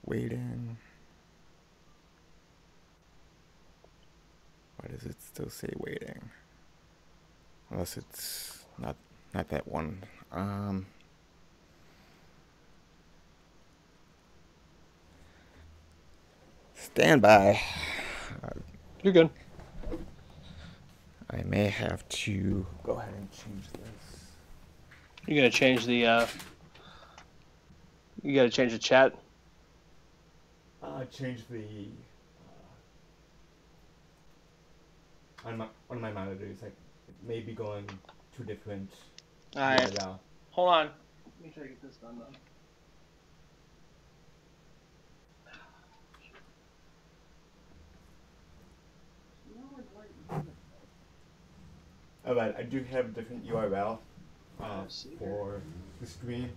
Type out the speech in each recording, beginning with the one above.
Waiting. Why does it still say waiting? Unless it's not that one. Stand by. You're good. I may have to go ahead and change this. You're gonna change the. You gotta change the chat. Change the on one of my monitors. Like it may be going two different. All right. URL. Hold on. Make sure I get this done though. Alright, I do have a different URL for the screen.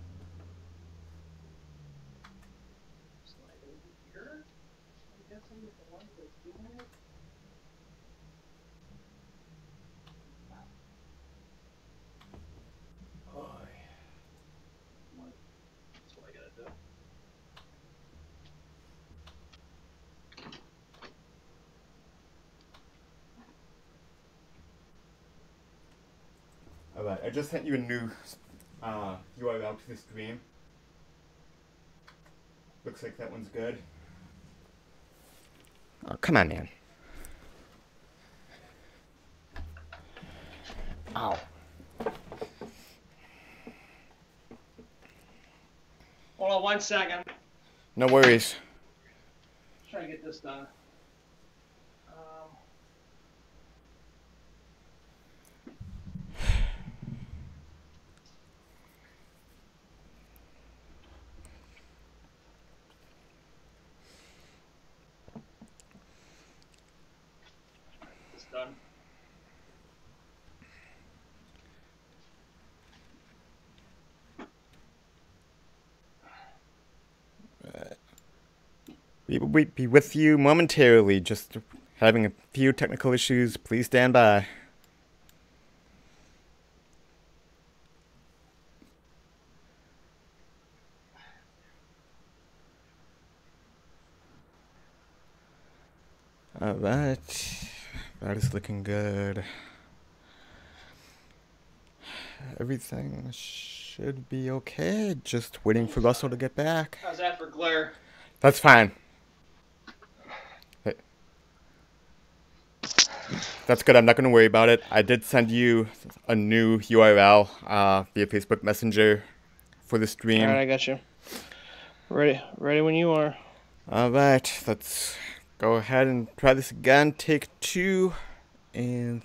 That's what I gotta do. Alright, I just sent you a new URL to the stream. Looks like that one's good. Oh, come on, man. Ow. Hold on 1 second. No worries. Try to get this done. It's done. We will be with you momentarily. Just having a few technical issues. Please stand by. Alright. That is looking good. Everything should be okay. Just waiting for Russell to get back. How's that for glare? That's fine. That's good. I'm not going to worry about it. I did send you a new URL via Facebook Messenger for the stream. All right, I got you. Ready when you are. All right, let's go ahead and try this again. Take two. And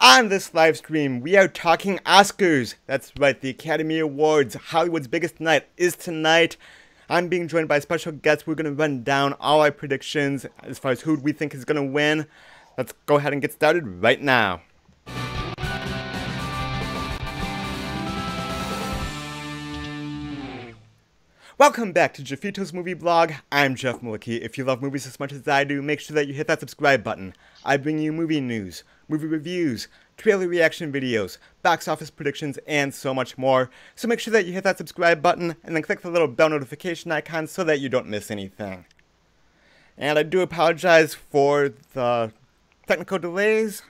on this live stream, we are talking Oscars. That's right, the Academy Awards. Hollywood's biggest night is tonight. I'm being joined by a special guest. We're going to run down all our predictions as far as who we think is going to win. Let's go ahead and get started right now. Welcome back to Jeffito's Movie Blog. I'm Jeff Malicki. If you love movies as much as I do, make sure that you hit that subscribe button. I bring you movie news, movie reviews, trailer reaction videos, box office predictions, and so much more. So make sure that you hit that subscribe button and then click the little bell notification icon so that you don't miss anything. And I do apologize for the technical delays.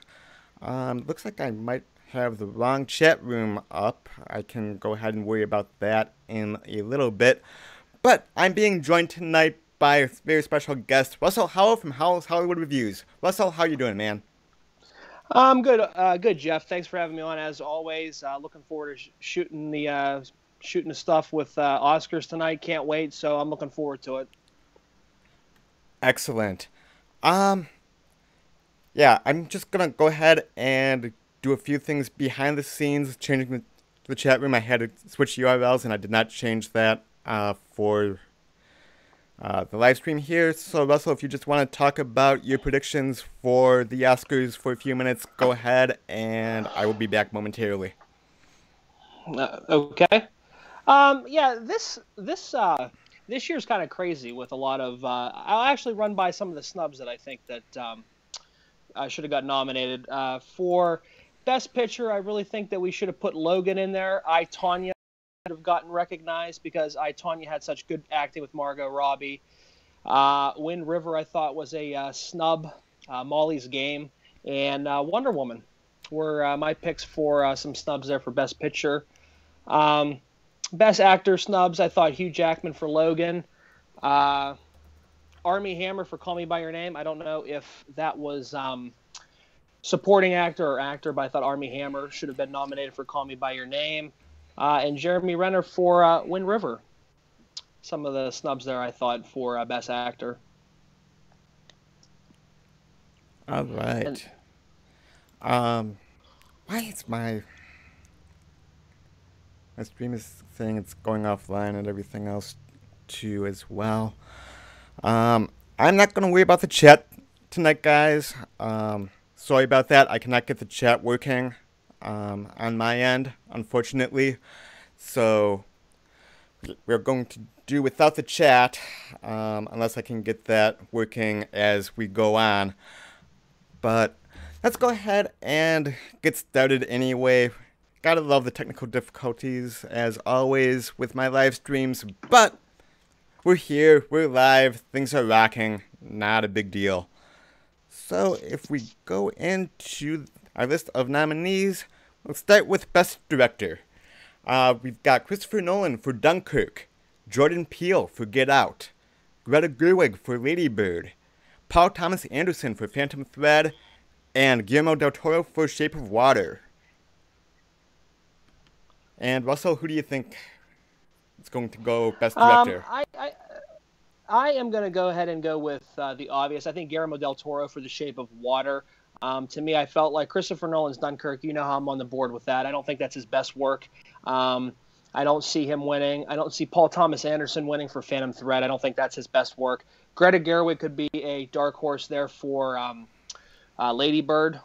Looks like I might have the wrong chat room up. I can go ahead and worry about that in a little bit. But I'm being joined tonight by a very special guest, Russell Howell from Howell's Hollywood Reviews. Russell, how you doing, man? I'm good. Good, Jeff. Thanks for having me on as always. Looking forward to shooting the stuff with Oscars tonight. Can't wait. So I'm looking forward to it. Excellent. Yeah, I'm just gonna go ahead and do a few things behind the scenes, changing the chat room. I had to switch URLs, and I did not change that for the live stream here. So, Russell, if you just want to talk about your predictions for the Oscars for a few minutes, go ahead, and I will be back momentarily. Okay. Yeah, this year's kind of crazy with a lot of. I'll actually run by some of the snubs that I think that I should have got nominated for Best Picture. I really think that we should have put Logan in there. I, Tonya. have gotten recognized because I, Tonya had such good acting with Margot Robbie. Wind River, I thought, was a snub. Molly's Game and Wonder Woman were my picks for some snubs there for Best Picture. Best Actor snubs, I thought Hugh Jackman for Logan. Armie Hammer for Call Me By Your Name. I don't know if that was supporting actor or actor, but I thought Armie Hammer should have been nominated for Call Me By Your Name. And Jeremy Renner for Wind River. Some of the snubs there, I thought, for Best Actor. All right. Why is my stream is saying it's going offline and everything else too as well. I'm not going to worry about the chat tonight, guys. Sorry about that. I cannot get the chat working on my end, unfortunately. So we're going to do without the chat unless I can get that working as we go on. But let's go ahead and get started anyway. Gotta love the technical difficulties, as always, with my live streams. But we're here, we're live, things are rocking, not a big deal. So if we go into our list of nominees, let's start with Best Director. We've got Christopher Nolan for Dunkirk, Jordan Peele for Get Out, Greta Gerwig for Lady Bird, Paul Thomas Anderson for Phantom Thread, and Guillermo del Toro for Shape of Water. And Russell, who do you think is going to go Best Director? I am going to go ahead and go with the obvious. I think Guillermo del Toro for The Shape of Water. To me, I felt like Christopher Nolan's Dunkirk. You know how I'm on the board with that. I don't think that's his best work. I don't see him winning. I don't see Paul Thomas Anderson winning for Phantom Thread. I don't think that's his best work. Greta Gerwig could be a dark horse there for Lady Bird.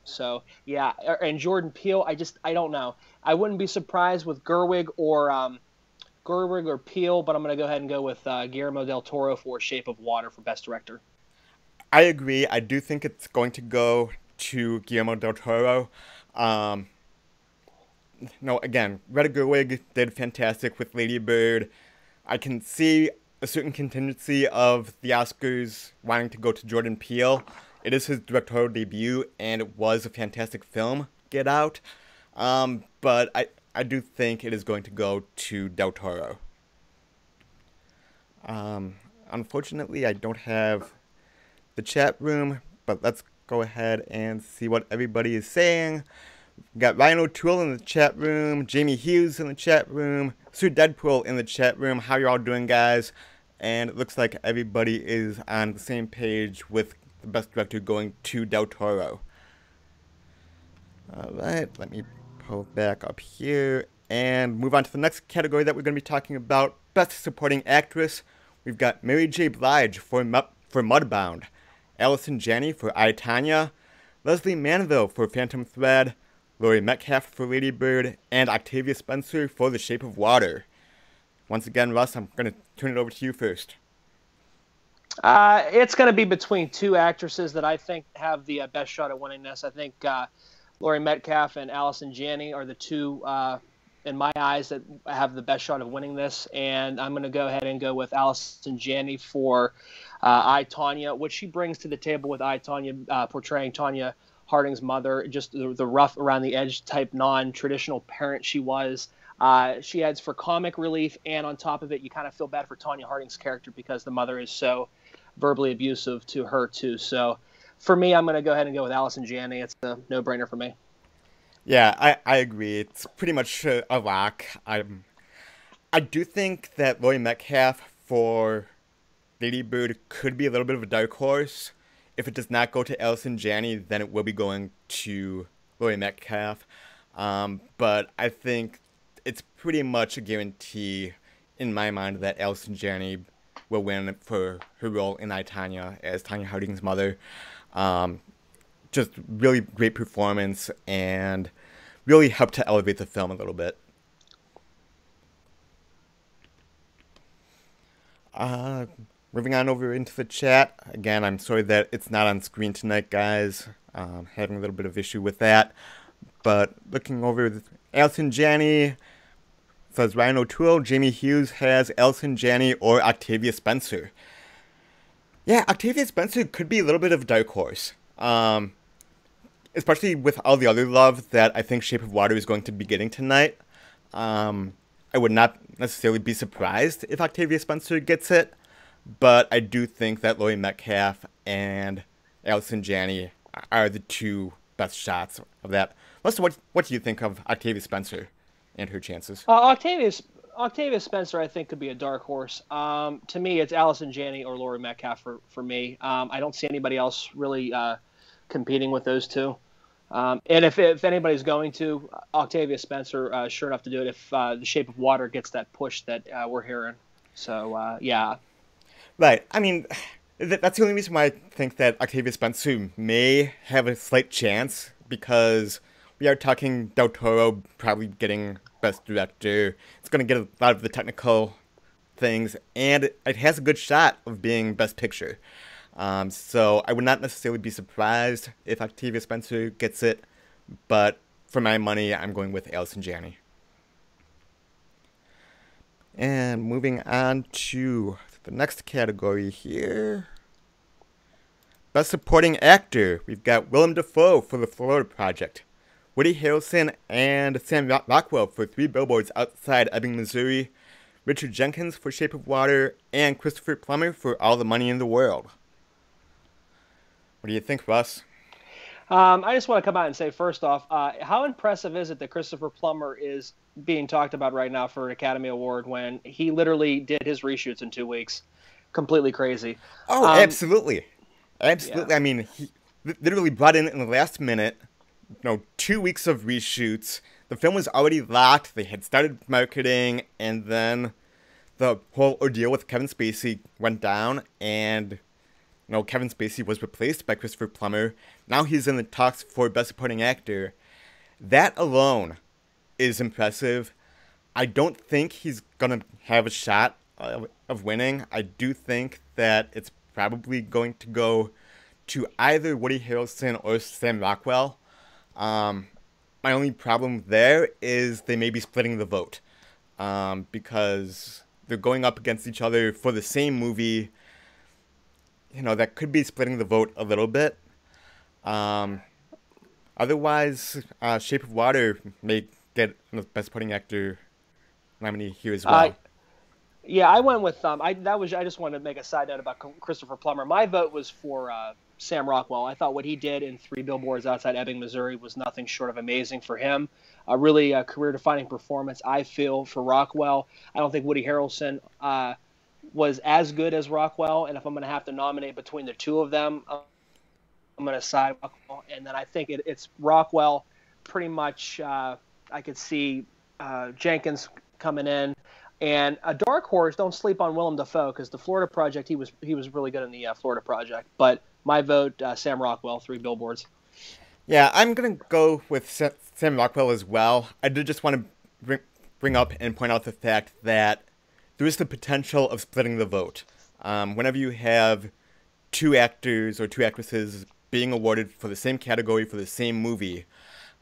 So, yeah. And Jordan Peele, I don't know. I wouldn't be surprised with Gerwig or Peele, but I'm going to go ahead and go with Guillermo del Toro for Shape of Water for Best Director. I agree. I do think it's going to go to Guillermo del Toro. No, again, Greta Gerwig did fantastic with Lady Bird. I can see a certain contingency of the Oscars wanting to go to Jordan Peele. It is his directorial debut, and it was a fantastic film, Get Out. But I do think it is going to go to Del Toro. Unfortunately, I don't have the chat room, but let's go ahead and see what everybody is saying. We've got Ryan O'Toole in the chat room, Jamie Hughes in the chat room, Sir Deadpool in the chat room. How you all doing, guys? And it looks like everybody is on the same page with the Best Director going to Del Toro. Alright, let me pull back up here and move on to the next category that we're going to be talking about, Best Supporting Actress. We've got Mary J. Blige for Mudbound, Allison Janney for I, Tonya, Leslie Manville for Phantom Thread, Laurie Metcalf for Lady Bird, and Octavia Spencer for The Shape of Water. Once again, Russ, I'm going to turn it over to you first. It's going to be between two actresses that I think have the best shot at winning this. I think Laurie Metcalf and Allison Janney are the two, in my eyes, that have the best shot of winning this. And I'm going to go ahead and go with Allison Janney for I, Tonya. What she brings to the table with I, Tonya, portraying Tonya Harding's mother, just the rough around the edge type non-traditional parent she was. She adds for comic relief, and on top of it, you kind of feel bad for Tonya Harding's character because the mother is so verbally abusive to her too. So for me, I'm going to go ahead and go with Allison Janney. It's a no-brainer for me. Yeah, I agree. It's pretty much a lock. I do think that Laurie Metcalf for Lady Bird could be a little bit of a dark horse. If it does not go to Allison Janney, then it will be going to Laurie Metcalf. But I think it's pretty much a guarantee in my mind that Allison Janney will win for her role in I, Tonya as Tonya Harding's mother. Just really great performance and really helped to elevate the film a little bit. Moving on over into the chat. Again, I'm sorry that it's not on screen tonight, guys. Having a little bit of issue with that. But looking over Allison Janney says Ryan O'Toole, Jamie Hughes has Allison Janney or Octavia Spencer. Yeah, Octavia Spencer could be a little bit of a dark horse. Especially with all the other love that I think Shape of Water is going to be getting tonight. I would not necessarily be surprised if Octavia Spencer gets it, but I do think that Laurie Metcalf and Allison Janney are the two best shots of that. Melissa, what do you think of Octavia Spencer and her chances? Octavia Spencer, I think, could be a dark horse. To me, it's Allison Janney or Laurie Metcalf for me. I don't see anybody else really competing with those two. And if anybody's going to, Octavia Spencer, sure enough to do it if The Shape of Water gets that push that we're hearing. So, yeah. Right. I mean, that's the only reason why I think that Octavia Spencer may have a slight chance, because we are talking Del Toro probably getting Best Director. It's going to get a lot of the technical things, and it has a good shot of being Best Picture. So I would not necessarily be surprised if Octavia Spencer gets it, but for my money, I'm going with Allison Janney. And moving on to the next category here. Best Supporting Actor. We've got Willem Dafoe for The Florida Project, Woody Harrelson and Sam Rockwell for 3 Billboards Outside Ebbing, Missouri, Richard Jenkins for Shape of Water, and Christopher Plummer for All the Money in the World. What do you think, Russ? I just want to come out and say, first off, how impressive is it that Christopher Plummer is being talked about right now for an Academy Award when he literally did his reshoots in 2 weeks? Completely crazy. Oh, absolutely. Absolutely. Yeah. I mean, he literally brought in the last minute, 2 weeks of reshoots. The film was already locked. They had started marketing, and then the whole ordeal with Kevin Spacey went down, and Kevin Spacey was replaced by Christopher Plummer. Now he's in the talks for Best Supporting Actor. That alone is impressive. I don't think he's going to have a shot of winning. I do think that it's probably going to go to either Woody Harrelson or Sam Rockwell. My only problem there is they may be splitting the vote, because they're going up against each other for the same movie. That could be splitting the vote a little bit. Otherwise, Shape of Water may get Best Supporting Actor nominee here as well. Yeah, I went with I just wanted to make a side note about Christopher Plummer. My vote was for Sam Rockwell. I thought what he did in 3 Billboards Outside Ebbing, Missouri was nothing short of amazing for him. A really career-defining performance, I feel, for Rockwell. I don't think Woody Harrelson was as good as Rockwell, and if I'm going to have to nominate between the two of them, I'm going to side Rockwell. And then I think it's Rockwell pretty much. I could see Jenkins coming in. And a dark horse, don't sleep on Willem Dafoe, because the Florida Project, he was really good in the Florida Project. But my vote, Sam Rockwell, 3 Billboards. Yeah, I'm going to go with Sam Rockwell as well. I did just want to bring up and point out the fact that there is the potential of splitting the vote. Whenever you have 2 actors or 2 actresses being awarded for the same category for the same movie,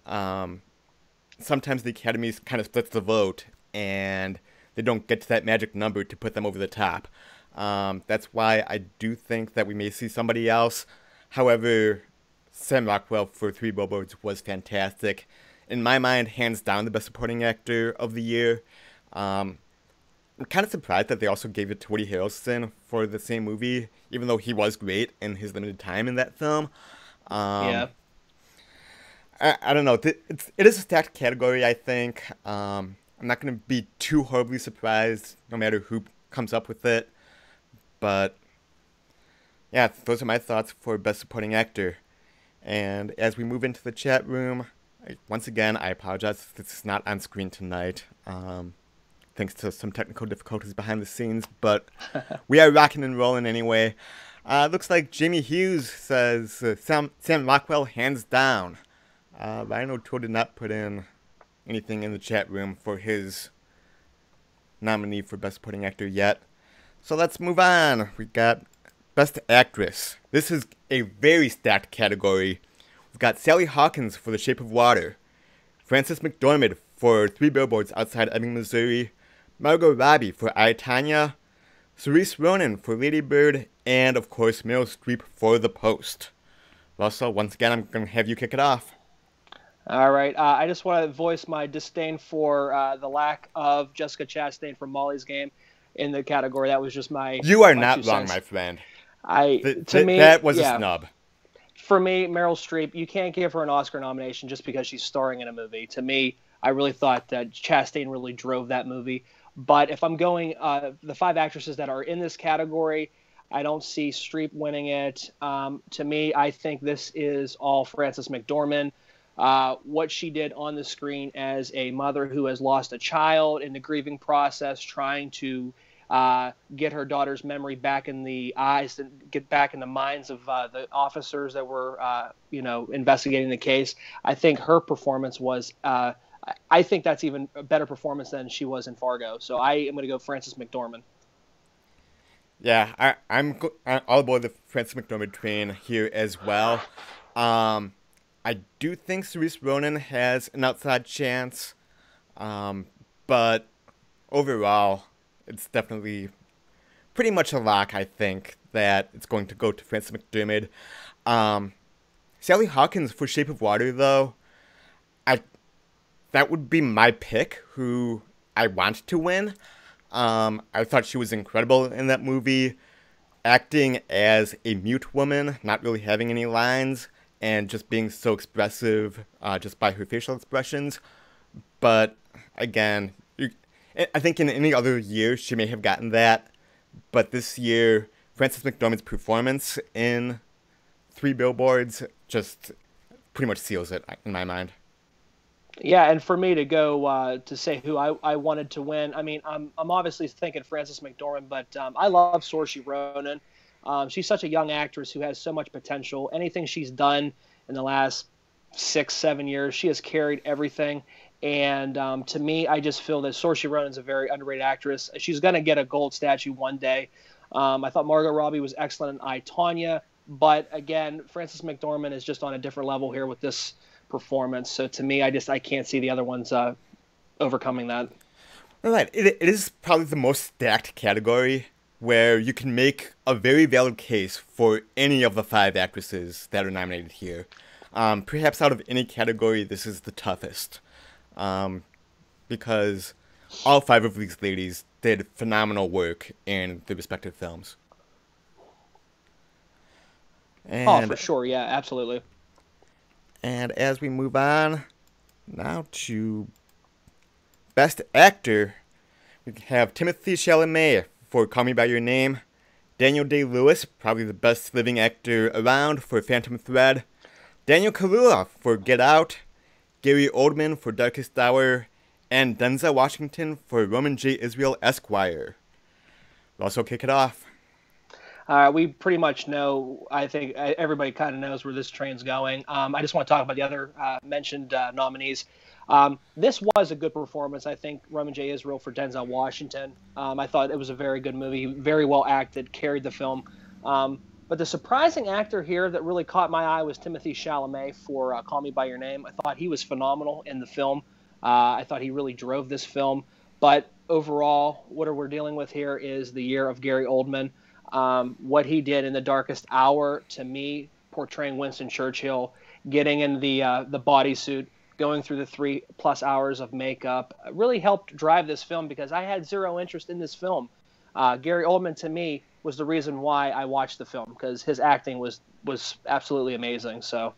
sometimes the Academy kind of splits the vote, and they don't get to that magic number to put them over the top. That's why I do think that we may see somebody else. However, Sam Rockwell for 3 Billboards was fantastic. In my mind, hands down the Best Supporting Actor of the year. I'm kind of surprised that they also gave it to Woody Harrelson for the same movie, even though he was great in his limited time in that film. Yeah. I don't know. It is a stacked category, I think. I'm not going to be too horribly surprised no matter who comes up with it. But, yeah, those are my thoughts for Best Supporting Actor. And as we move into the chat room, once again, I apologize. This is not on screen tonight. Thanks to some technical difficulties behind the scenes, but we are rocking and rolling anyway. Looks like Jamie Hughes says Sam Rockwell hands down. Ryan O'Toole did not put in anything in the chat room for his nominee for Best Supporting Actor yet. So let's move on. We got Best Actress. This is a very stacked category. We've got Sally Hawkins for The Shape of Water, Frances McDormand for Three Billboards Outside Ebbing, Missouri, Margot Robbie for I, Tonya, Cerise Ronan for Lady Bird, and of course Meryl Streep for The Post. Russell, once again, I'm going to have you kick it off. All right. I just want to voice my disdain for the lack of Jessica Chastain from Molly's Game in the category. That was just my. You are my not two wrong, cents. my friend. That was a snub. For me, Meryl Streep, you can't give her an Oscar nomination just because she's starring in a movie. To me, I really thought that Chastain really drove that movie. But if I'm going the 5 actresses that are in this category, I don't see Streep winning it. To me, I think this is all Frances McDormand. What she did on the screen as a mother who has lost a child in the grieving process, trying to get her daughter's memory back in the eyes and get back in the minds of the officers that were, investigating the case. I think her performance was, I think that's even a better performance than she was in Fargo. So I am going to go Frances McDormand. Yeah, I'm all aboard the Frances McDormand train here as well. I do think Cerise Ronan has an outside chance, but overall, it's definitely pretty much a lock, I think, that it's going to go to Frances McDormand. Sally Hawkins for Shape of Water, though, that would be my pick, who I want to win. I thought she was incredible in that movie, acting as a mute woman, not really having any lines, and just being so expressive just by her facial expressions. But, again, I think in any other year she may have gotten that, but this year, Frances McDormand's performance in Three Billboards just pretty much seals it, in my mind. Yeah, and for me to go to say who I wanted to win, I mean, I'm obviously thinking Frances McDormand, but I love Saoirse Ronan. She's such a young actress who has so much potential. Anything she's done in the last 6-7 years, she has carried everything. And to me, I just feel that Saoirse Ronan is a very underrated actress. She's going to get a gold statue one day. I thought Margot Robbie was excellent in I, Tonya. But again, Frances McDormand is just on a different level here with this performance. So to me, I can't see the other ones overcoming that. Right. It is probably the most stacked category where you can make a very valid case for any of the 5 actresses that are nominated here. Perhaps out of any category, this is the toughest. Because all 5 of these ladies did phenomenal work in their respective films. And, for sure. Yeah, absolutely. And as we move on now to Best Actor, we have Timothée Chalamet for Call Me By Your Name, Daniel Day-Lewis, probably the best living actor around, for Phantom Thread, Daniel Kaluuya for Get Out, Gary Oldman for Darkest Hour, and Denzel Washington for Roman J. Israel Esquire. We'll also kick it off. We pretty much know, I think everybody kind of knows where this train's going. I just want to talk about the other mentioned nominees. This was a good performance. I think Roman J. Israel for Denzel Washington. I thought it was a very good movie, very well acted, carried the film. But the surprising actor here that really caught my eye was Timothée Chalamet for Call Me By Your Name. I thought he was phenomenal in the film. I thought he really drove this film. But overall, what we're dealing with here is the year of Gary Oldman. What he did in The Darkest Hour, to me, portraying Winston Churchill, getting in the bodysuit, going through the 3+ hours of makeup, really helped drive this film because I had zero interest in this film. Gary Oldman, to me, was the reason why I watched the film because his acting was absolutely amazing. So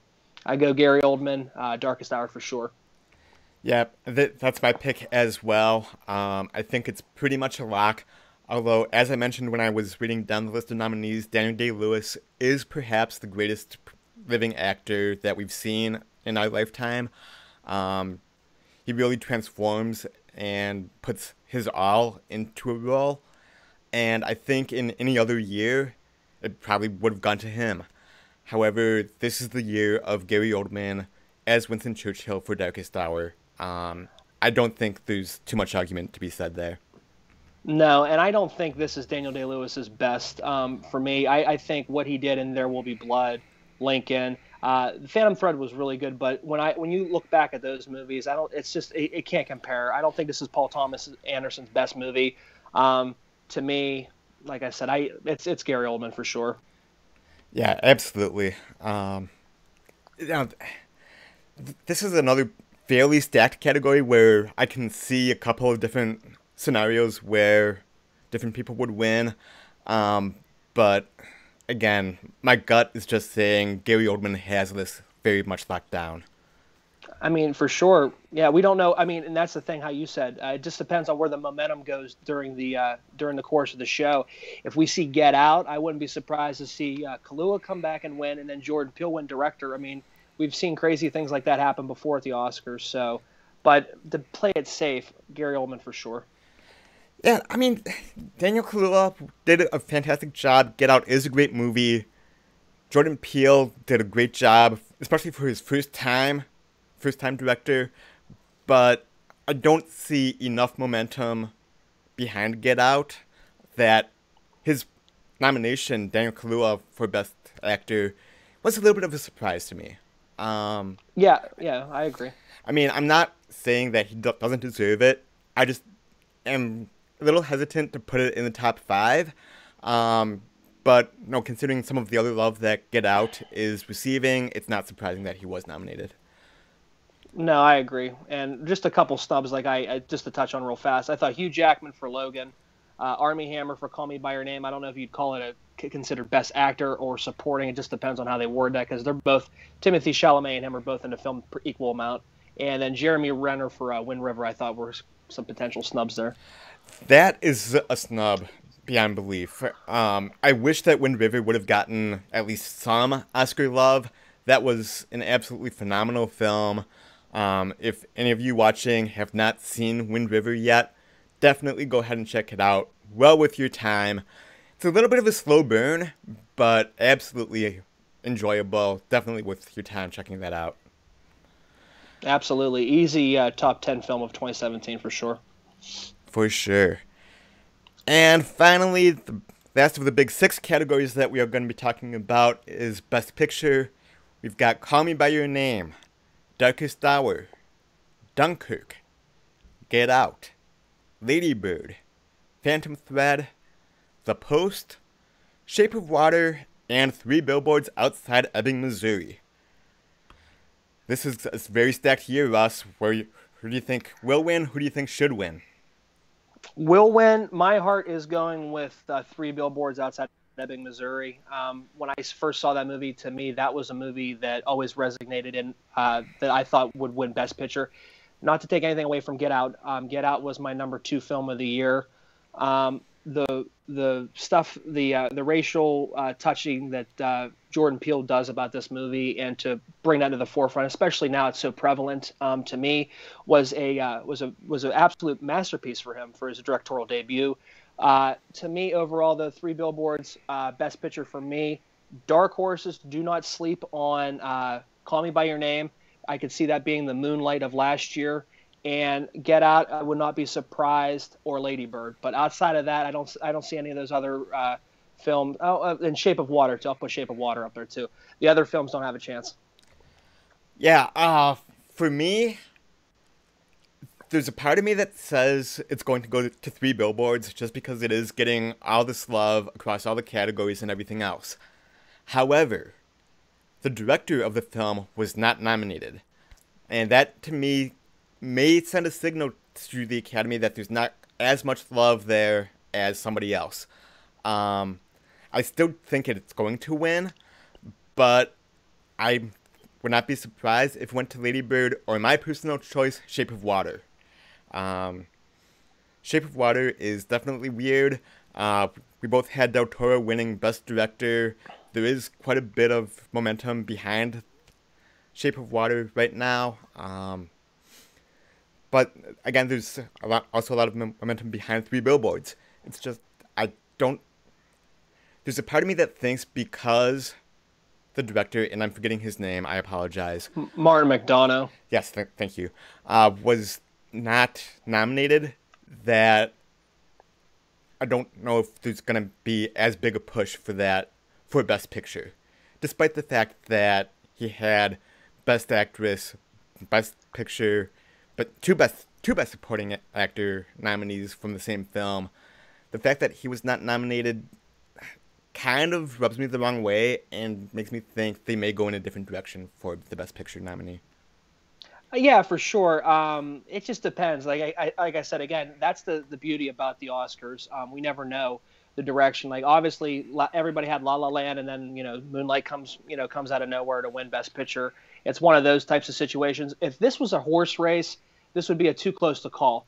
I go Gary Oldman, Darkest Hour for sure. Yeah, that's my pick as well. I think it's pretty much a lock. Although, as I mentioned when I was reading down the list of nominees, Daniel Day-Lewis is perhaps the greatest living actor that we've seen in our lifetime. He really transforms and puts his all into a role. And I think in any other year, it probably would have gone to him. However, this is the year of Gary Oldman as Winston Churchill for Darkest Hour. I don't think there's too much argument to be said there. No, and I don't think this is Daniel Day-Lewis's best. For me, I think what he did in There Will Be Blood, Lincoln, The Phantom Thread was really good, but when you look back at those movies, I don't. It's just it can't compare. I don't think this is Paul Thomas Anderson's best movie. To me, like I said, it's Gary Oldman for sure. Yeah, absolutely. You know, this is another fairly stacked category where I can see a couple of different scenarios where different people would win. But again, my gut is just saying Gary Oldman has this very much locked down. I mean, for sure. Yeah, we don't know. I mean, and that's the thing. How you said it just depends on where the momentum goes during the course of the show. If we see Get Out, I wouldn't be surprised to see Kaluuya come back and win, and then Jordan Peele win director. I mean, we've seen crazy things like that happen before at the Oscars. So, but to play it safe, Gary Oldman for sure. Yeah, I mean, Daniel Kaluuya did a fantastic job. Get Out is a great movie. Jordan Peele did a great job, especially for his first time director. But I don't see enough momentum behind Get Out that his nomination, Daniel Kaluuya, for Best Actor, was a little bit of a surprise to me. Yeah, I agree. I mean, I'm not saying that he doesn't deserve it. I just am a little hesitant to put it in the top five. But no, considering some of the other love that Get Out is receiving, it's not surprising that he was nominated. No, I agree. And just a couple snubs, like I just to touch on real fast. I thought Hugh Jackman for Logan, Armie Hammer for Call Me by Your Name. I don't know if you'd call it considered best actor or supporting. It just depends on how they word that because they're both Timothy Chalamet and him are both in the film per equal amount. And then Jeremy Renner for Wind River, I thought were some potential snubs there. That is a snub beyond belief. I wish that Wind River would have gotten at least some Oscar love. That was an absolutely phenomenal film. If any of you watching have not seen Wind River yet, definitely go ahead and check it out. Well worth your time. It's a little bit of a slow burn, but absolutely enjoyable. Definitely worth your time checking that out. Absolutely. Easy top 10 film of 2017 for sure. For sure. And finally, the last of the big six categories that we are going to be talking about is Best Picture. We've got Call Me By Your Name, Darkest Hour, Dunkirk, Get Out, Lady Bird, Phantom Thread, The Post, Shape of Water, and Three Billboards Outside Ebbing, Missouri. This is a very stacked year, Russ. Who do you think will win? Who do you think should win? Will win. My heart is going with Three Billboards Outside Ebbing, Missouri. When I first saw that movie, to me, that was a movie that always resonated in that I thought would win Best Picture. Not to take anything away from Get Out. Get Out was my number 2 film of the year. The stuff, the racial touching that Jordan Peele does about this movie, and to bring that to the forefront, especially now it's so prevalent, to me, was an absolute masterpiece for him for his directorial debut. To me, overall, the Three Billboards, Best Picture for me. Dark horses, do not sleep on Call Me by Your Name. I could see that being the Moonlight of last year. And Get Out, I would not be surprised, or Lady Bird. But outside of that, I don't see any of those other films. Oh, and Shape of Water too. I'll put Shape of Water up there too. The other films don't have a chance. Yeah, for me, there's a part of me that says it's going to go to Three Billboards just because it is getting all this love across all the categories and everything else. However, the director of the film was not nominated. And that, to me, may send a signal to the Academy that there's not as much love there as somebody else. I still think it's going to win, but I would not be surprised if it went to Lady Bird or my personal choice, Shape of Water. Shape of Water is definitely weird. We both had Del Toro winning Best Director. There is quite a bit of momentum behind Shape of Water right now. But again, there's also a lot of momentum behind Three Billboards. It's just, there's a part of me that thinks because the director, and I'm forgetting his name, I apologize. Martin McDonough. Yes, thank you. Was not nominated, that I don't know if there's going to be as big a push for that for Best Picture. Despite the fact that he had Best Actress, Best Picture, but two best supporting actor nominees from the same film. The fact that he was not nominated kind of rubs me the wrong way and makes me think they may go in a different direction for the Best Picture nominee. Yeah, for sure. It just depends. Like I said again, that's the beauty about the Oscars. We never know the direction. Like obviously, everybody had La La Land, and then Moonlight comes out of nowhere to win Best Picture. It's one of those types of situations. If this was a horse race, this would be a too close to call.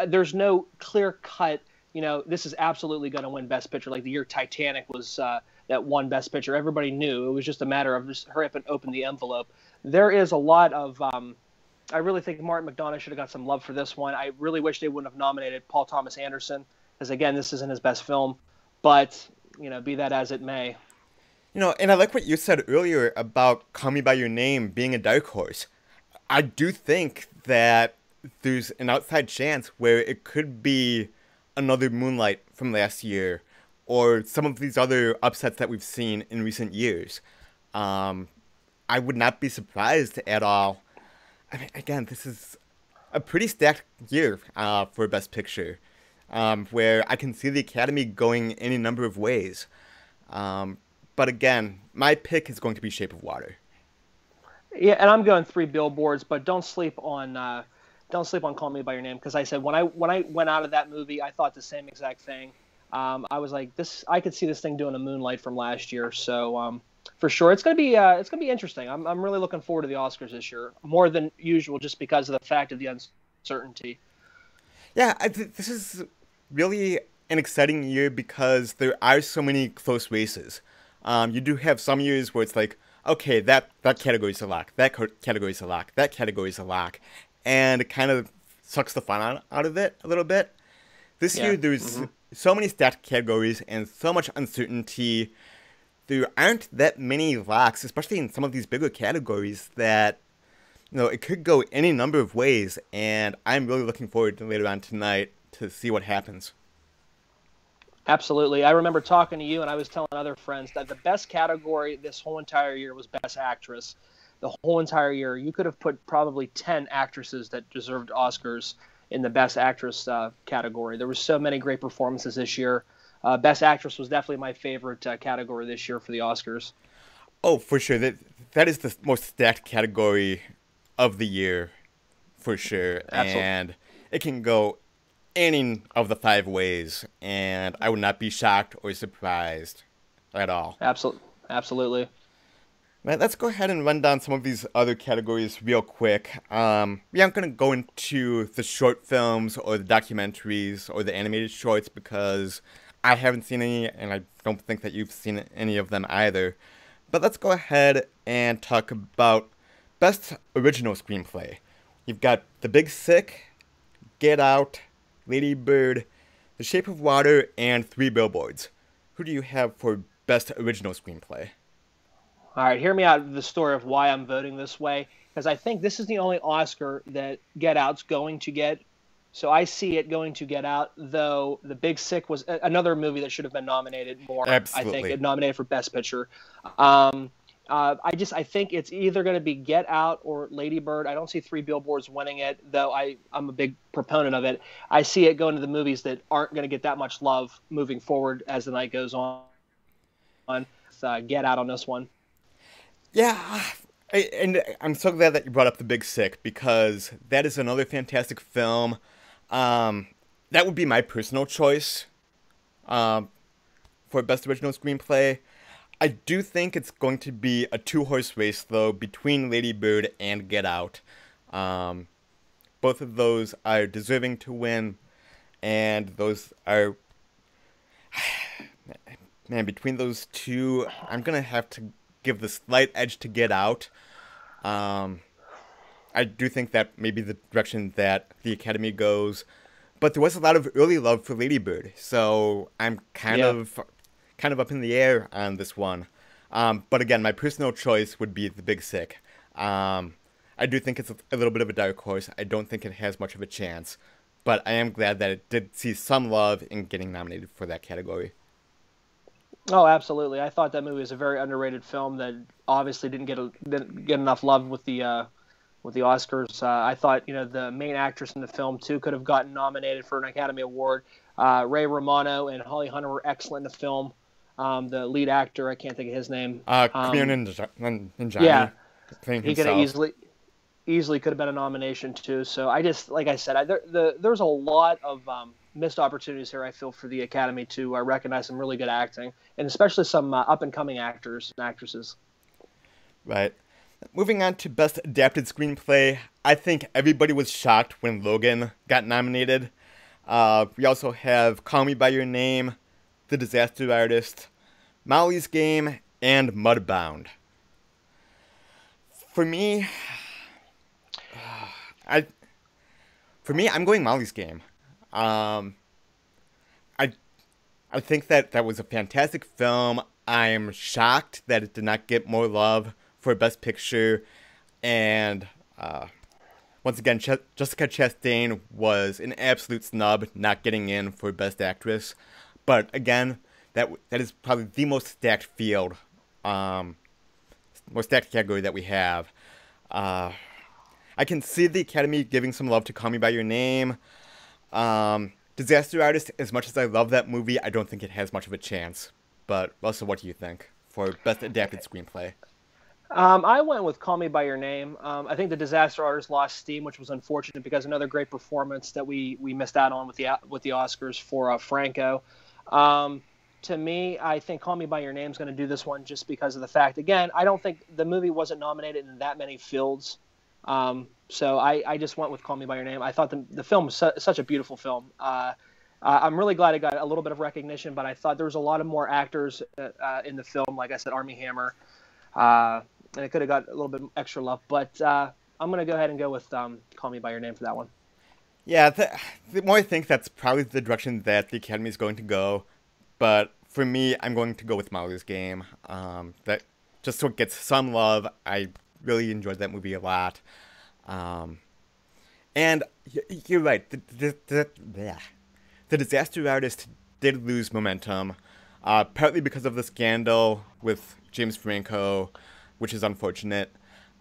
There's no clear cut. This is absolutely going to win Best Picture. Like the year Titanic was that won Best Picture. Everybody knew it was just a matter of just hurry up and open the envelope. There is a lot of I really think Martin McDonagh should have got some love for this one. I really wish they wouldn't have nominated Paul Thomas Anderson, because again, this isn't his best film. But be that as it may. And I like what you said earlier about Call Me by Your Name being a dark horse. I do think that there's an outside chance where it could be another Moonlight from last year, or some of these other upsets that we've seen in recent years. I would not be surprised at all. I mean, again, this is a pretty stacked year for Best Picture, where I can see the Academy going any number of ways. But again, my pick is going to be Shape of Water. Yeah, and I'm going Three Billboards, but don't sleep on Call Me by Your Name, because I said when I went out of that movie, I thought the same exact thing. I was like, I could see this thing doing a Moonlight from last year, so. For sure, it's gonna be interesting. I'm really looking forward to the Oscars this year, more than usual, just because of the fact of the uncertainty. Yeah, this is really an exciting year because there are so many close races. You do have some years where it's like, okay, that category's a lock, that category's a lock, that category's a lock, and it kind of sucks the fun out of it a little bit. This year, there's so many stacked categories and so much uncertainty. There aren't that many locks, especially in some of these bigger categories, that it could go any number of ways, and I'm really looking forward to later on tonight to see what happens. Absolutely. I remember talking to you, and I was telling other friends that the best category this whole entire year was Best Actress. The whole entire year, you could have put probably 10 actresses that deserved Oscars in the Best Actress category. There were so many great performances this year. Best Actress was definitely my favorite category this year for the Oscars. Oh, for sure. That is the most stacked category of the year, for sure. Absolutely. And it can go any of the 5 ways, and I would not be shocked or surprised at all. Absolutely. Right, let's go ahead and run down some of these other categories real quick. We aren't going to go into the short films or the documentaries or the animated shorts because I haven't seen any, and I don't think that you've seen any of them either. But let's go ahead and talk about Best Original Screenplay. You've got The Big Sick, Get Out, Lady Bird, The Shape of Water, and Three Billboards. Who do you have for Best Original Screenplay? All right, hear me out the story of why I'm voting this way, because I think this is the only Oscar that Get Out's going to get. So I see it going to Get Out, though The Big Sick was another movie that should have been nominated more. Absolutely. I think it nominated for Best Picture. I think it's either going to be Get Out or Lady Bird. I don't see Three Billboards winning it, though I'm a big proponent of it. I see it going to the movies that aren't going to get that much love moving forward as the night goes on. Get Out on this one. Yeah, and I'm so glad that you brought up The Big Sick, because that is another fantastic film. That would be my personal choice for Best Original Screenplay. I do think it's going to be a 2-horse race, though, between Lady Bird and Get Out. Both of those are deserving to win, and those are... Man, between those two, I'm going to have to give the slight edge to Get Out. I do think that may be the direction that the Academy goes, but there was a lot of early love for Lady Bird, so I'm kind of up in the air on this one. But again, my personal choice would be The Big Sick. I do think it's a little bit of a dark horse. I don't think it has much of a chance, but I am glad that it did see some love in getting nominated for that category. Oh, absolutely. I thought that movie was a very underrated film that obviously didn't get enough love with the Oscars. I thought the main actress in the film too could have gotten nominated for an Academy Award. Ray Romano and Holly Hunter were excellent in the film. The lead actor, I can't think of his name. Camille Yeah, Ninjani playing he could have himself. easily could have been a nomination too. So I just, like I said, there's a lot of missed opportunities here. I feel for the Academy to recognize some really good acting, and especially some up and coming actors and actresses. Right. Moving on to Best Adapted Screenplay, I think everybody was shocked when Logan got nominated. We also have Call Me By Your Name, The Disaster Artist, Molly's Game, and Mudbound. For me, I I'm going Molly's Game. Um, I I think that was a fantastic film. I'm shocked that it did not get more love for Best Picture, and once again, Jessica Chastain was an absolute snub, not getting in for Best Actress. But again, that is probably the most stacked field, most stacked category that we have. I can see the Academy giving some love to Call Me By Your Name. Disaster Artist, as much as I love that movie, I don't think it has much of a chance. But Russell, what do you think for Best Adapted Screenplay? I went with Call Me by Your Name. I think The Disaster Artist lost steam, which was unfortunate because another great performance that we missed out on with the Oscars for Franco. To me, I think Call Me by Your Name is going to do this one just because of the fact. Again, I don't think the movie wasn't nominated in that many fields. So I just went with Call Me by Your Name. I thought the film was such a beautiful film. I'm really glad it got a little bit of recognition, but I thought there was a lot of more actors in the film. Like I said, Armie Hammer. And it could have got a little bit extra love. But I'm going to go ahead and go with Call Me by Your Name for that one. Yeah, the more I think that's probably the direction that the Academy is going to go. But for me, I'm going to go with Molly's Game. That just so it gets some love. I really enjoyed that movie a lot. And you're right. The Disaster Artist did lose momentum, partly because of the scandal with James Franco, which is unfortunate.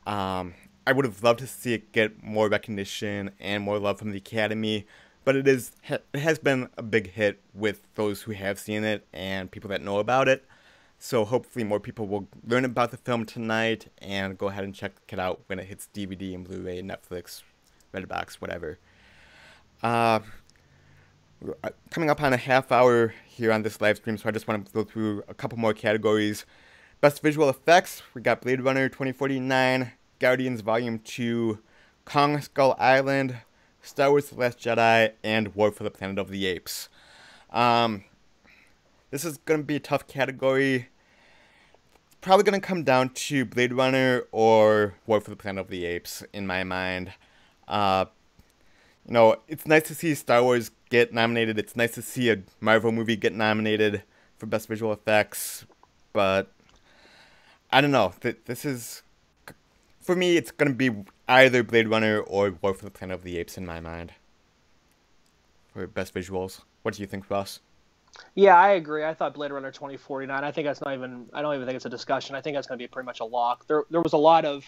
I would have loved to see it get more recognition and more love from the Academy, but it has been a big hit with those who have seen it and people that know about it. So hopefully more people will learn about the film tonight and go ahead and check it out when it hits DVD and Blu-ray, Netflix, Redbox, whatever. Coming up on a half hour here on this live stream, so I just want to go through a couple more categories. Best Visual Effects, we got Blade Runner 2049, Guardians Volume 2, Kong Skull Island, Star Wars The Last Jedi, and War for the Planet of the Apes. This is going to be a tough category. Probably going to come down to Blade Runner or War for the Planet of the Apes, in my mind. It's nice to see Star Wars get nominated. It's nice to see a Marvel movie get nominated for Best Visual Effects. But I don't know. This is, for me, it's going to be either Blade Runner or War for the Planet of the Apes in my mind for Best Visuals. What do you think, Ross? Yeah, I agree. I thought Blade Runner 2049. I think that's not even. I don't even think it's a discussion. I think that's going to be pretty much a lock. There was a lot of.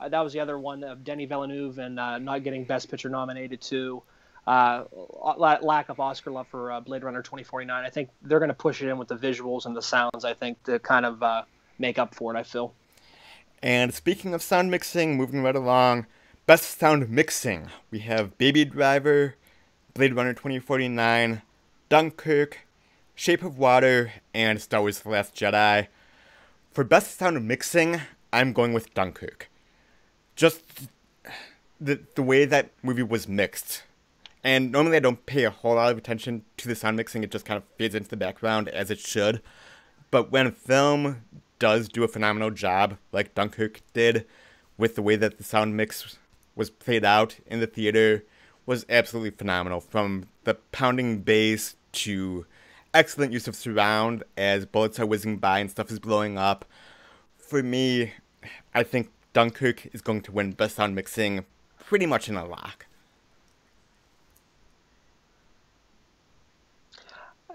That was the other one of Denis Villeneuve and not getting Best Picture nominated to. Lack of Oscar love for Blade Runner 2049. I think they're going to push it in with the visuals and the sounds. I think to kind of make up for it. I feel. And speaking of sound mixing, moving right along, Best Sound Mixing. We have Baby Driver, Blade Runner 2049, Dunkirk, Shape of Water, and Star Wars The Last Jedi. For Best Sound Mixing, I'm going with Dunkirk. Just the way that movie was mixed. And normally I don't pay a whole lot of attention to the sound mixing. It just kind of fades into the background as it should. But when a film does do a phenomenal job, like Dunkirk did, with the way that the sound mix was played out in the theater, was absolutely phenomenal. From the pounding bass to excellent use of surround as bullets are whizzing by and stuff is blowing up. For me, I think Dunkirk is going to win Best Sound Mixing pretty much in a lock.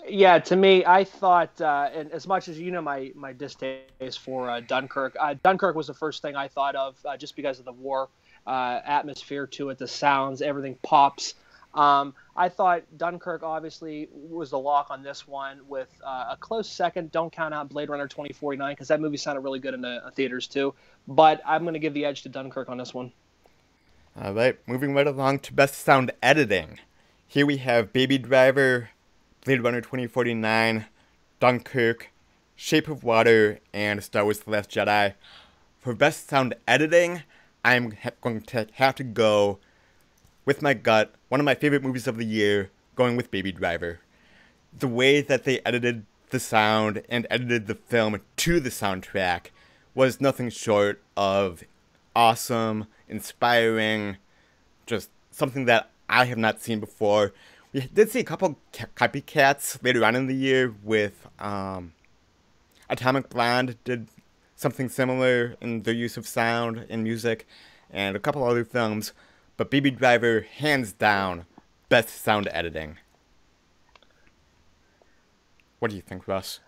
Yeah, to me, I thought, and as much as you know my distaste for Dunkirk, Dunkirk was the first thing I thought of, just because of the war atmosphere to it, the sounds, everything pops. I thought Dunkirk obviously was the lock on this one, with a close second. Don't count out Blade Runner 2049, because that movie sounded really good in the theaters too. But I'm going to give the edge to Dunkirk on this one. All right, moving right along to Best Sound Editing. Here we have Baby Driver, Blade Runner 2049, Dunkirk, Shape of Water, and Star Wars The Last Jedi. For Best Sound Editing, I'm going to have to go with my gut, one of my favorite movies of the year, going with Baby Driver. The way that they edited the sound and edited the film to the soundtrack was nothing short of awesome, inspiring, just something that I have not seen before. We did see a couple copycats later on in the year with Atomic Blonde did something similar in their use of sound and music, and a couple other films, but Baby Driver, hands down, best sound editing. What do you think, Russ?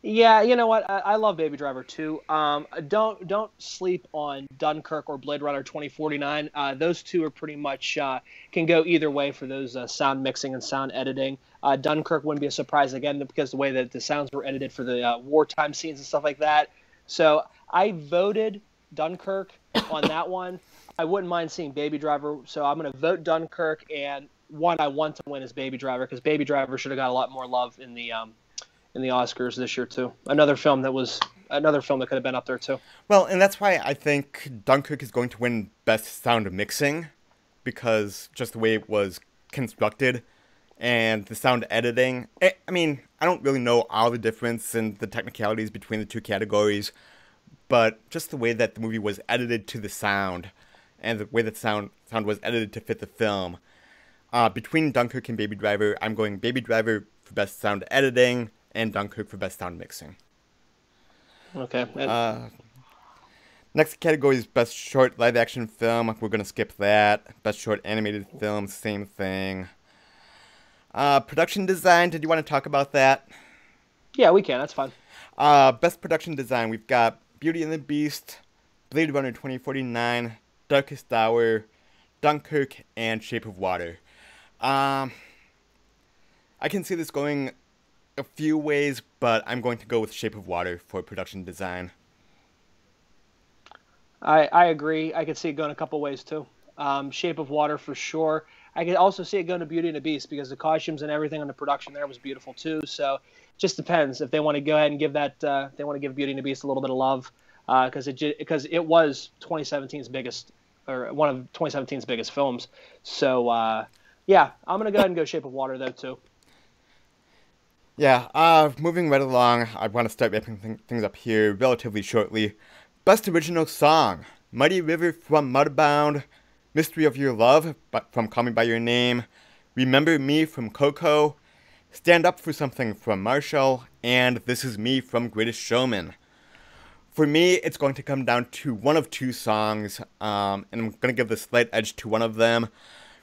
Yeah, you know what? I love Baby Driver too. Don't sleep on Dunkirk or Blade Runner 2049. Those two are pretty much can go either way for those sound mixing and sound editing. Dunkirk wouldn't be a surprise again, because the way that the sounds were edited for the wartime scenes and stuff like that. So I voted Dunkirk on that one. I wouldn't mind seeing Baby Driver, so I'm going to vote Dunkirk. And one I want to win is Baby Driver, because Baby Driver should have got a lot more love in the Oscars this year too. Another film that could have been up there too. Well, and that's why I think Dunkirk is going to win Best Sound Mixing, because just the way it was constructed and the sound editing. I mean, I don't really know all the difference and the technicalities between the two categories, but just the way that the movie was edited to the sound and the way that sound was edited to fit the film. Between Dunkirk and Baby Driver, I'm going Baby Driver for Best Sound Editing and Dunkirk for Best Sound Mixing. Okay. Next category is Best Short Live Action Film. We're going to skip that. Best Short Animated Film, same thing. Production Design, did you want to talk about that? Yeah, we can. That's fine. Best Production Design, we've got Beauty and the Beast, Blade Runner 2049, Darkest Hour, Dunkirk, and Shape of Water. I can see this going a few ways, but I'm going to go with Shape of Water for production design. I agree. I could see it going a couple ways too. Shape of Water for sure. I could also see it going to Beauty and the Beast, because the costumes and everything on the production there was beautiful too. So just depends if they want to go ahead and give that. They want to give Beauty and the Beast a little bit of love, because it was 2017's biggest, or one of 2017's biggest films. So yeah, I'm gonna go ahead and go Shape of Water though too. Yeah, moving right along, I want to start wrapping things up here relatively shortly. Best Original Song, Mighty River from Mudbound, Mystery of Your Love from Call Me By Your Name, Remember Me from Coco, Stand Up for Something from Marshall, and This Is Me from Greatest Showman. For me, it's going to come down to one of two songs, and I'm going to give the slight edge to one of them.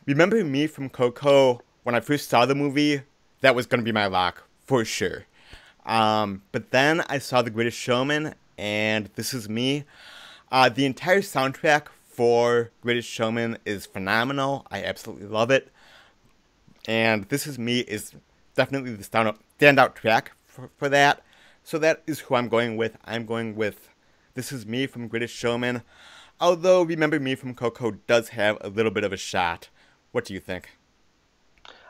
Remember Me from Coco, when I first saw the movie, that was going to be my lock, for sure. But then I saw The Greatest Showman, and This Is Me. The entire soundtrack for Greatest Showman is phenomenal. I absolutely love it. And This Is Me is definitely the standout track for that. So that is who I'm going with. I'm going with This Is Me from Greatest Showman. Although Remember Me from Coco does have a little bit of a shot. What do you think?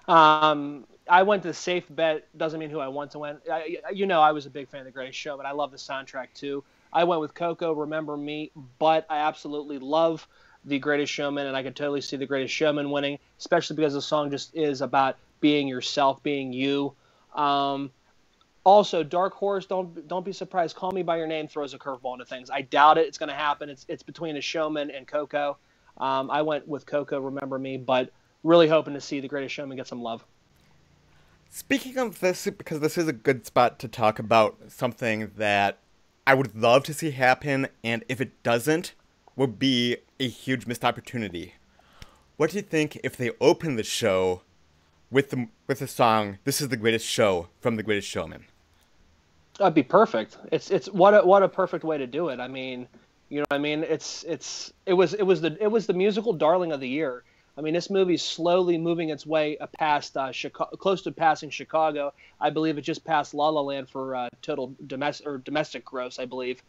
I went to the safe bet. Doesn't mean who I want to win. I was a big fan of The Greatest Show, but I love the soundtrack too. I went with Coco, Remember Me, but I absolutely love The Greatest Showman, and I could totally see The Greatest Showman winning, especially because the song just is about being yourself, being you. Also, Dark Horse, don't be surprised. Call Me By Your Name throws a curveball into things. I doubt it's going to happen. It's between a Showman and Coco. I went with Coco, Remember Me, but really hoping to see The Greatest Showman get some love. Speaking of this, because this is a good spot to talk about something that I would love to see happen, and if it doesn't, would be a huge missed opportunity. What do you think if they open the show with the song "This Is the Greatest Show" from The Greatest Showman. That'd be perfect. It's what a perfect way to do it. I mean, you know what I mean? It was the musical darling of the year. I mean, this movie's slowly moving its way past Chicago, close to passing Chicago. I believe it just passed La La Land for total domestic gross, I believe.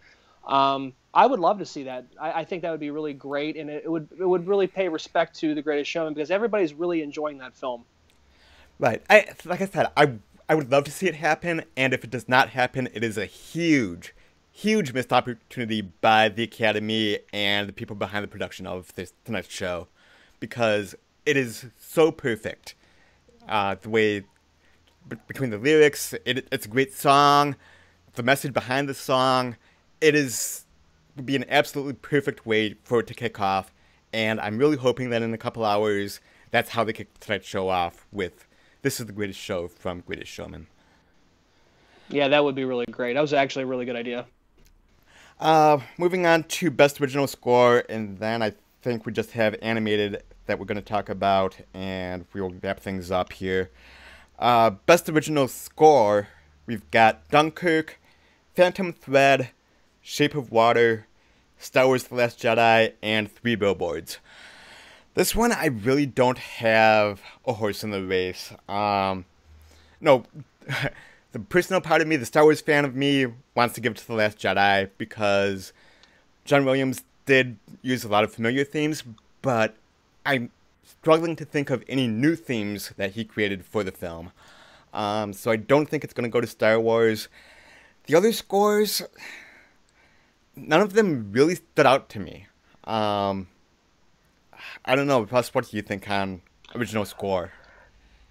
I would love to see that. I think that would be really great, and it would really pay respect to The Greatest Showman because everybody's really enjoying that film. Right. Like I said, I would love to see it happen, and if it does not happen, it is a huge, huge missed opportunity by the Academy and the people behind the production of tonight's show, because it is so perfect. The way between the lyrics, it's a great song. The message behind the song, would be an absolutely perfect way for it to kick off, and I'm really hoping that in a couple hours, that's how they kick tonight's show off with "This Is the Greatest Show" from Greatest Showman. Yeah, that would be really great. That was actually a really good idea. Moving on to Best Original Score, and then I think we just have animated that we're going to talk about, and we will wrap things up here. Best Original Score, we've got Dunkirk, Phantom Thread, Shape of Water, Star Wars: The Last Jedi, and Three Billboards. This one, I really don't have a horse in the race. No, the personal part of me, the Star Wars fan of me, wants to give it to The Last Jedi because John Williams did use a lot of familiar themes, but I'm struggling to think of any new themes that he created for the film. So I don't think it's going to go to Star Wars. The other scores, none of them really stood out to me. I don't know, Russ, what do you think on original score?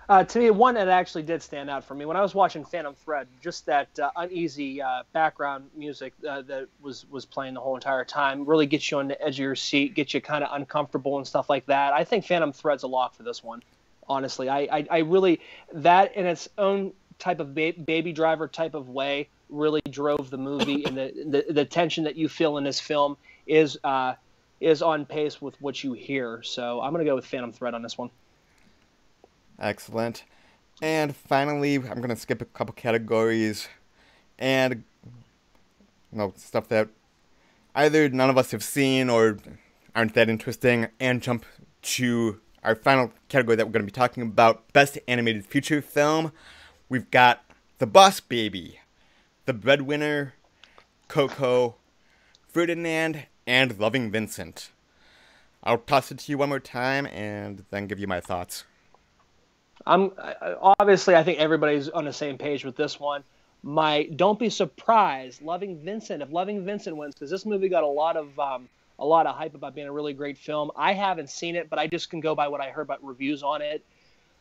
To me, one that actually did stand out for me when I was watching Phantom Thread, just that uneasy background music that was playing the whole entire time really gets you on the edge of your seat, gets you kind of uncomfortable and stuff like that. I think Phantom Thread's a lock for this one. Honestly, I really, that in its own type of Baby Driver type of way really drove the movie, and the tension that you feel in this film is on pace with what you hear. So I'm going to go with Phantom Thread on this one. Excellent. And finally, I'm going to skip a couple categories and stuff that either none of us have seen or aren't that interesting, and jump to our final category that we're going to be talking about, Best Animated Feature Film. We've got The Boss Baby, The Breadwinner, Coco, Ferdinand, and Loving Vincent. I'll toss it to you one more time and then give you my thoughts. Obviously, I think everybody's on the same page with this one. Don't be surprised, Loving Vincent, if Loving Vincent wins, because this movie got a lot of hype about being a really great film. I haven't seen it, but I just can go by what I heard about reviews on it.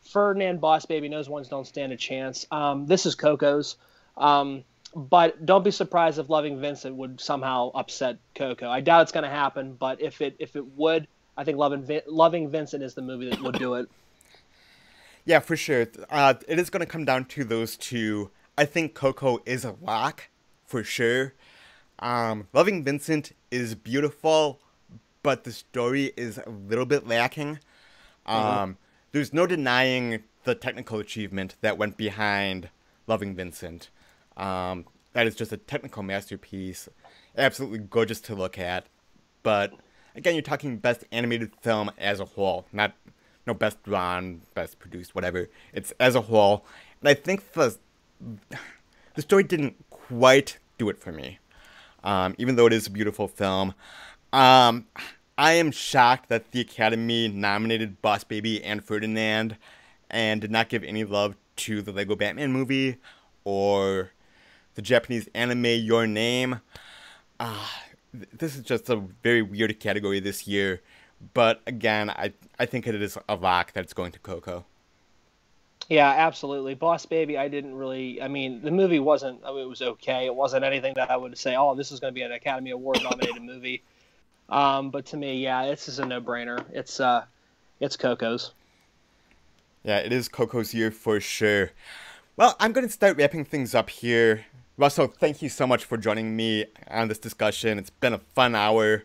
Ferdinand, Boss Baby, those ones don't stand a chance. This is Coco's. But don't be surprised if Loving Vincent would somehow upset Coco. I doubt it's going to happen, but if it would, I think Loving Vincent is the movie that would do it. Yeah, for sure. It is going to come down to those two. I think Coco is a lock, for sure. Loving Vincent is beautiful, but the story is a little bit lacking. There's no denying the technical achievement that went behind Loving Vincent. That is just a technical masterpiece, absolutely gorgeous to look at. But again, you're talking best animated film as a whole, not best drawn, best produced, whatever. It's as a whole, and I think the story didn't quite do it for me. Even though it is a beautiful film, I am shocked that the Academy nominated Boss Baby and Ferdinand, and did not give any love to the Lego Batman movie or the Japanese anime Your Name. This is just a very weird category this year. But again, I think it is a lock that it's going to Coco. Yeah, absolutely. Boss Baby, the movie wasn't, it was okay. It wasn't anything that I would say, oh, this is going to be an Academy Award nominated movie. But to me, yeah, this is a no-brainer. It's Coco's. Yeah, it is Coco's year for sure. Well, I'm going to start wrapping things up here. Russell, thank you so much for joining me on this discussion. It's been a fun hour.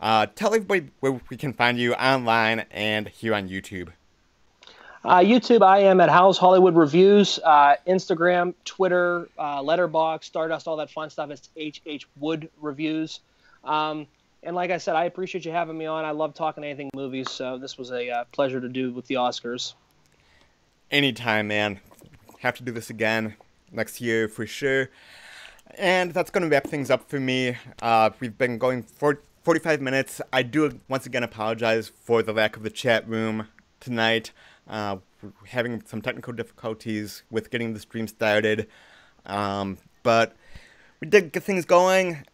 Tell everybody where we can find you online and here on YouTube. YouTube, I am at Howell's Hollywood Reviews. Instagram, Twitter, Letterboxd, Stardust, all that fun stuff. It's HH Wood Reviews. And like I said, I appreciate you having me on. I love talking anything movies, so this was a pleasure to do with the Oscars. Anytime, man. Have to do this again next year for sure. And that's going to wrap things up for me. We've been going for 45 minutes. I do once again apologize for the lack of the chat room tonight. We're having some technical difficulties with getting the stream started. But we did get things going.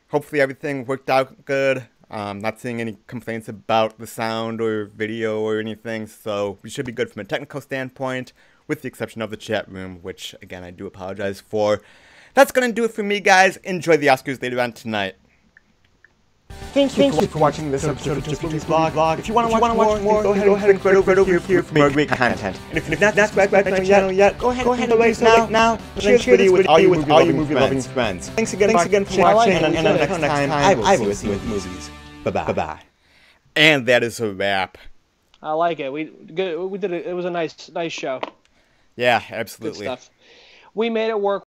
Hopefully everything worked out good. Not seeing any complaints about the sound or video or anything. So we should be good from a technical standpoint, with the exception of the chat room, which again I do apologize for. That's going to do it for me, guys. Enjoy the Oscars later on tonight. Thank you for watching this episode of Jeffito's Vlog. If you want to watch more, go ahead and click right over here for more great content. And if you're not subscribed to my channel yet, go ahead and right now. Share this video with all your movie-loving friends. Thanks again for watching, and until next time, I will see you with movies. Bye-bye. And that is a wrap. I like it. We did it. It was a nice show. Yeah, absolutely. Good stuff. We made it work.